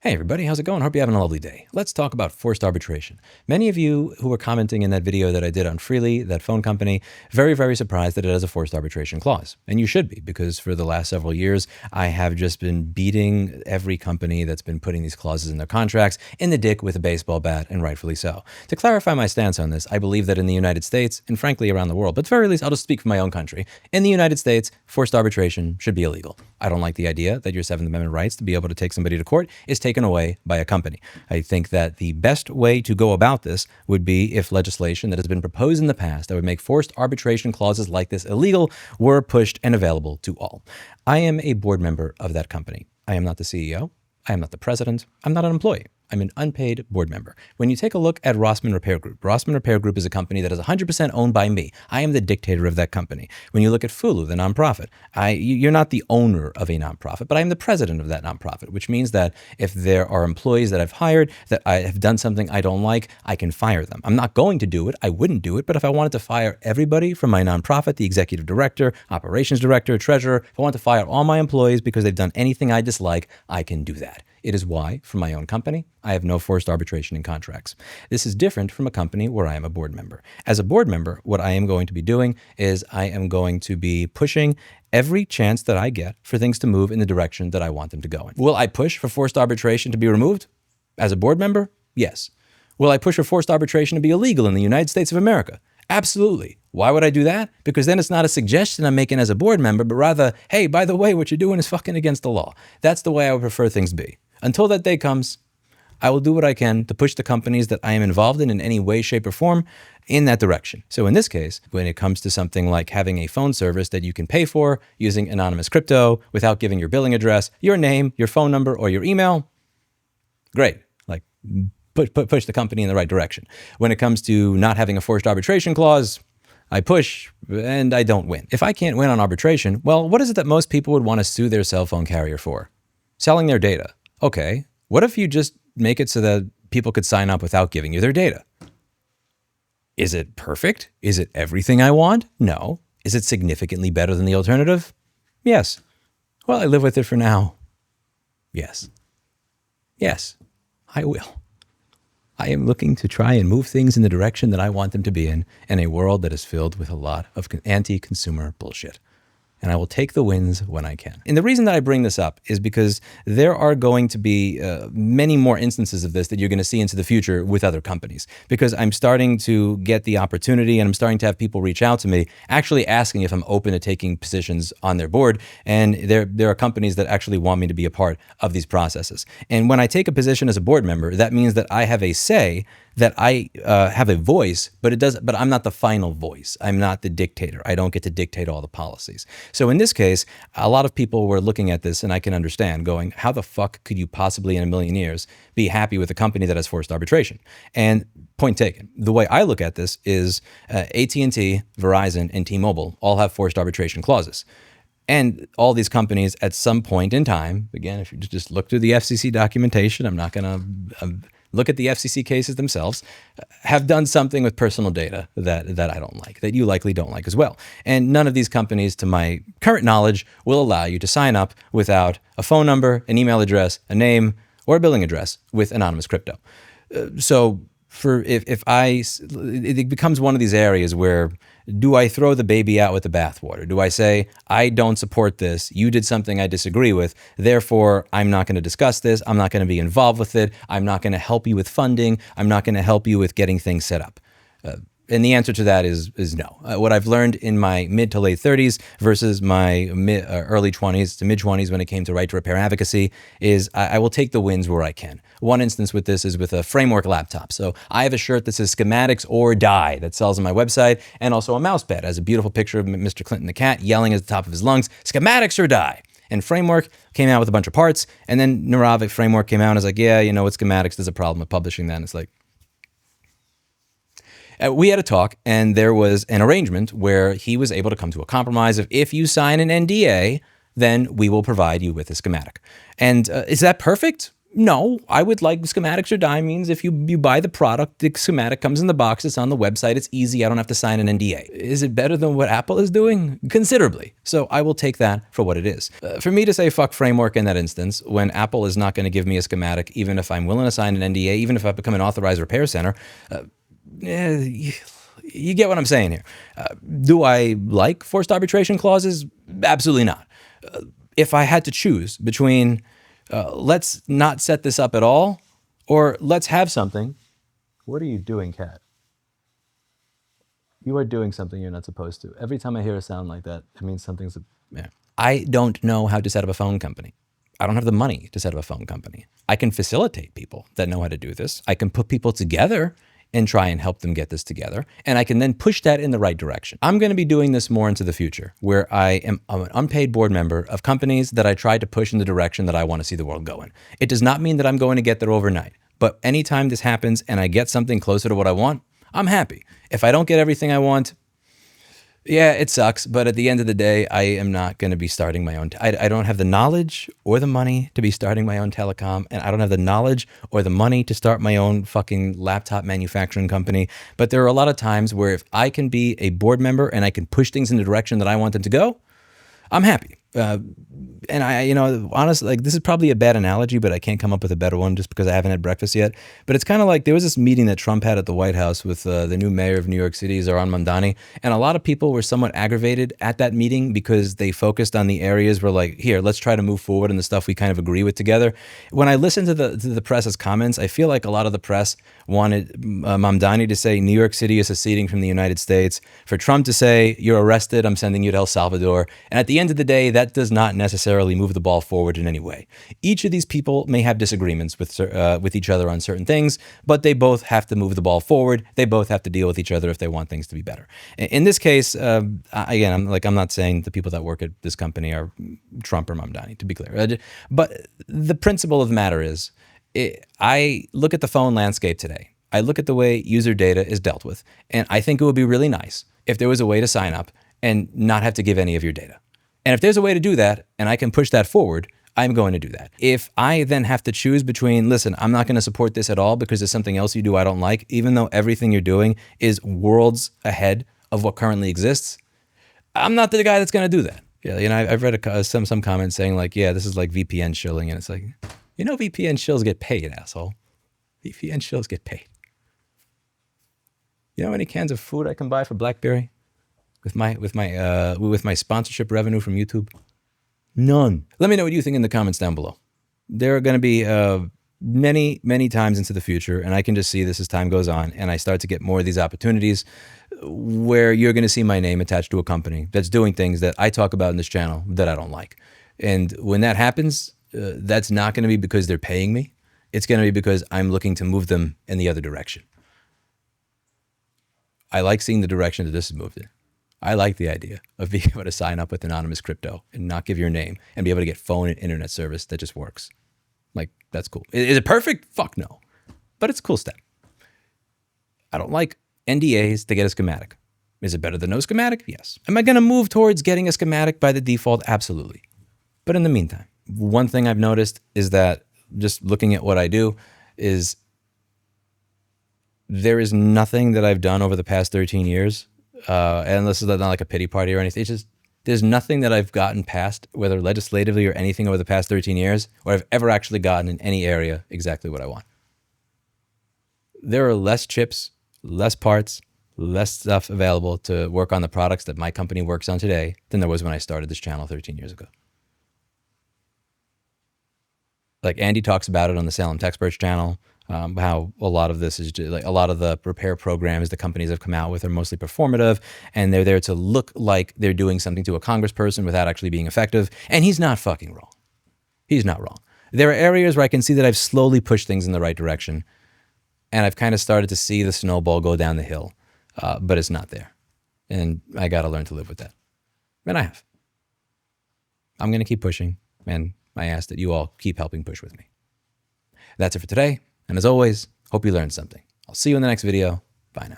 Hey everybody, how's it going? Hope you're having a lovely day. Let's talk about forced arbitration. Many of you who were commenting in that video that I did on Freely, that phone company, very surprised that it has a forced arbitration clause. And you should be, because for the last several years, I have just been beating every company that's been putting these clauses in their contracts in the dick with a baseball bat, and rightfully so. To clarify my stance on this, I believe that in the United States, and frankly around the world, but at the very least, I'll just speak for my own country. In the United States, forced arbitration should be illegal. I don't like the idea that your Seventh Amendment rights to be able to take somebody to court is taken away by a company. I think that the best way to go about this would be if legislation that has been proposed in the past that would make forced arbitration clauses like this illegal were pushed and available to all. I am a board member of that company. I am not the CEO. I am not the president. I'm not an employee. I'm an unpaid board member. When you take a look at Rossman Repair Group, Rossman Repair Group is a company that is 100% owned by me. I am the dictator of that company. When you look at Fulu, the nonprofit, you're not the owner of a nonprofit, but I'm the president of that nonprofit, which means that if there are employees that I've hired that I have done something I don't like, I can fire them. I'm not going to do it. I wouldn't do it. But if I wanted to fire everybody from my nonprofit, the executive director, operations director, treasurer, if I want to fire all my employees because they've done anything I dislike, I can do that. It is why, for my own company, I have no forced arbitration in contracts. This is different from a company where I am a board member. As a board member, what I am going to be doing is I am going to be pushing every chance that I get for things to move in the direction that I want them to go in. Will I push for forced arbitration to be removed? As a board member? Yes. Will I push for forced arbitration to be illegal in the United States of America? Absolutely. Why would I do that? Because then it's not a suggestion I'm making as a board member, but rather, hey, by the way, what you're doing is fucking against the law. That's the way I would prefer things to be. Until that day comes, I will do what I can to push the companies that I am involved in any way, shape, or form in that direction. So in this case, when it comes to something like having a phone service that you can pay for using anonymous crypto without giving your billing address, your name, your phone number, or your email, great. Like push the company in the right direction. When it comes to not having a forced arbitration clause, I push and I don't win. If I can't win on arbitration, well, what is it that most people would want to sue their cell phone carrier for? Selling their data. Okay, what if you just make it so that people could sign up without giving you their data? Is it perfect? Is it everything I want? No. Is it significantly better than the alternative? Yes. Well, I live with it for now. Yes. Yes, I will. I am looking to try and move things in the direction that I want them to be in a world that is filled with a lot of anti-consumer bullshit. And I will take the wins when I can. And the reason that I bring this up is because there are going to be many more instances of this that you're going to see into the future with other companies. Because I'm starting to get the opportunity and I'm starting to have people reach out to me actually asking if I'm open to taking positions on their board. And there are companies that actually want me to be a part of these processes. And when I take a position as a board member, that means that I have a say, that I have a voice, but I'm not the final voice. I'm not the dictator. I don't get to dictate all the policies. So in this case, a lot of people were looking at this, and I can understand, going, how the fuck could you possibly in a million years be happy with a company that has forced arbitration? And point taken. The way I look at this is AT&T, Verizon, and T-Mobile all have forced arbitration clauses. And all these companies at some point in time, again, if you just look through the FCC documentation, I'm not going to look at the FCC cases themselves, have done something with personal data that I don't like, that you likely don't like as well. And none of these companies, to my current knowledge, will allow you to sign up without a phone number, an email address, a name, or a billing address with anonymous crypto. So it becomes one of these areas where, do I throw the baby out with the bathwater? Do I say, I don't support this, you did something I disagree with, therefore I'm not going to discuss this, I'm not going to be involved with it, I'm not going to help you with funding, I'm not going to help you with getting things set up? And the answer to that is no. What I've learned in my mid to late 30s versus my early 20s to mid 20s when it came to right to repair advocacy is I will take the wins where I can. One instance with this is with a Framework laptop. So I have a shirt that says schematics or die that sells on my website, and also a mouse pad. It has a beautiful picture of Mr. Clinton the cat yelling at the top of his lungs, schematics or die. And Framework came out with a bunch of parts, and then Naravik Framework came out and was like, yeah, you know, with schematics, there's a problem with publishing that. And it's like, we had a talk, and there was an arrangement where he was able to come to a compromise of, if you sign an NDA, then we will provide you with a schematic. And is that perfect? No, I would like schematics or diamines. If you buy the product, the schematic comes in the box, it's on the website, it's easy, I don't have to sign an NDA. Is it better than what Apple is doing? Considerably. So I will take that for what it is. For me to say fuck framework in that instance, when Apple is not going to give me a schematic, even if I'm willing to sign an NDA, even if I become an authorized repair center, you get what I'm saying here. Do I like forced arbitration clauses? Absolutely not. If I had to choose between let's not set this up at all, or let's have something. What are you doing, cat? You are doing something you're not supposed to. Every time I hear a sound like that, it means something's... Yeah. I don't know how to set up a phone company. I don't have the money to set up a phone company. I can facilitate people that know how to do this. I can put people together and try and help them get this together. And I can then push that in the right direction. I'm going to be doing this more into the future, where I'm an unpaid board member of companies that I try to push in the direction that I want to see the world going. It does not mean that I'm going to get there overnight, but anytime this happens and I get something closer to what I want, I'm happy. If I don't get everything I want, yeah, it sucks, but at the end of the day, I am not going to be starting my own. I don't have the knowledge or the money to be starting my own telecom, and I don't have the knowledge or the money to start my own fucking laptop manufacturing company. But there are a lot of times where if I can be a board member and I can push things in the direction that I want them to go, I'm happy. And honestly, like, this is probably a bad analogy, but I can't come up with a better one just because I haven't had breakfast yet. But it's kind of like there was this meeting that Trump had at the White House with the new mayor of New York City, Zohran Mamdani. And a lot of people were somewhat aggravated at that meeting because they focused on the areas where, like, here, let's try to move forward and the stuff we kind of agree with together. When I listen to the press's comments, I feel like a lot of the press wanted Mamdani to say New York City is seceding from the United States, for Trump to say, you're arrested, I'm sending you to El Salvador. And at the end of the day, that does not necessarily move the ball forward in any way. Each of these people may have disagreements with each other on certain things, but they both have to move the ball forward. They both have to deal with each other if they want things to be better. In this case, again, I'm not saying the people that work at this company are Trump or Mamdani, to be clear. But the principle of the matter is, I look at the phone landscape today. I look at the way user data is dealt with, and I think it would be really nice if there was a way to sign up and not have to give any of your data. And if there's a way to do that, and I can push that forward, I'm going to do that. If I then have to choose between, listen, I'm not going to support this at all because there's something else you do I don't like, even though everything you're doing is worlds ahead of what currently exists, I'm not the guy that's going to do that. Yeah, I've read some comments saying, like, yeah, this is like VPN shilling, and it's like, VPN shills get paid, asshole. VPN shills get paid. You know how many cans of food I can buy for BlackBerry with my sponsorship revenue from YouTube? None. Let me know what you think in the comments down below. There are going to be many, many times into the future, and I can just see this as time goes on, and I start to get more of these opportunities where you're going to see my name attached to a company that's doing things that I talk about in this channel that I don't like. And when that happens, that's not going to be because they're paying me. It's going to be because I'm looking to move them in the other direction. I like seeing the direction that this is moved in. I like the idea of being able to sign up with anonymous crypto and not give your name and be able to get phone and internet service that just works. Like, that's cool. Is it perfect? Fuck no. But it's a cool step. I don't like NDAs to get a schematic. Is it better than no schematic? Yes. Am I going to move towards getting a schematic by the default? Absolutely. But in the meantime, one thing I've noticed is that just looking at what I do is there is nothing that I've done over the past 13 years, and this is not like a pity party or anything. It's just there's nothing that I've gotten past, whether legislatively or anything over the past 13 years, where I've ever actually gotten in any area exactly what I want. There are less chips, less parts, less stuff available to work on the products that my company works on today than there was when I started this channel 13 years ago. Like Andy talks about it on the Salem Techsperts channel, how a lot of this is just, like, a lot of the repair programs the companies have come out with are mostly performative, and they're there to look like they're doing something to a congressperson without actually being effective. And he's not fucking wrong. He's not wrong. There are areas where I can see that I've slowly pushed things in the right direction, and I've kind of started to see the snowball go down the hill, but it's not there. And I got to learn to live with that. And I have. I'm going to keep pushing, and I ask that you all keep helping push with me. That's it for today. And as always, hope you learned something. I'll see you in the next video. Bye now.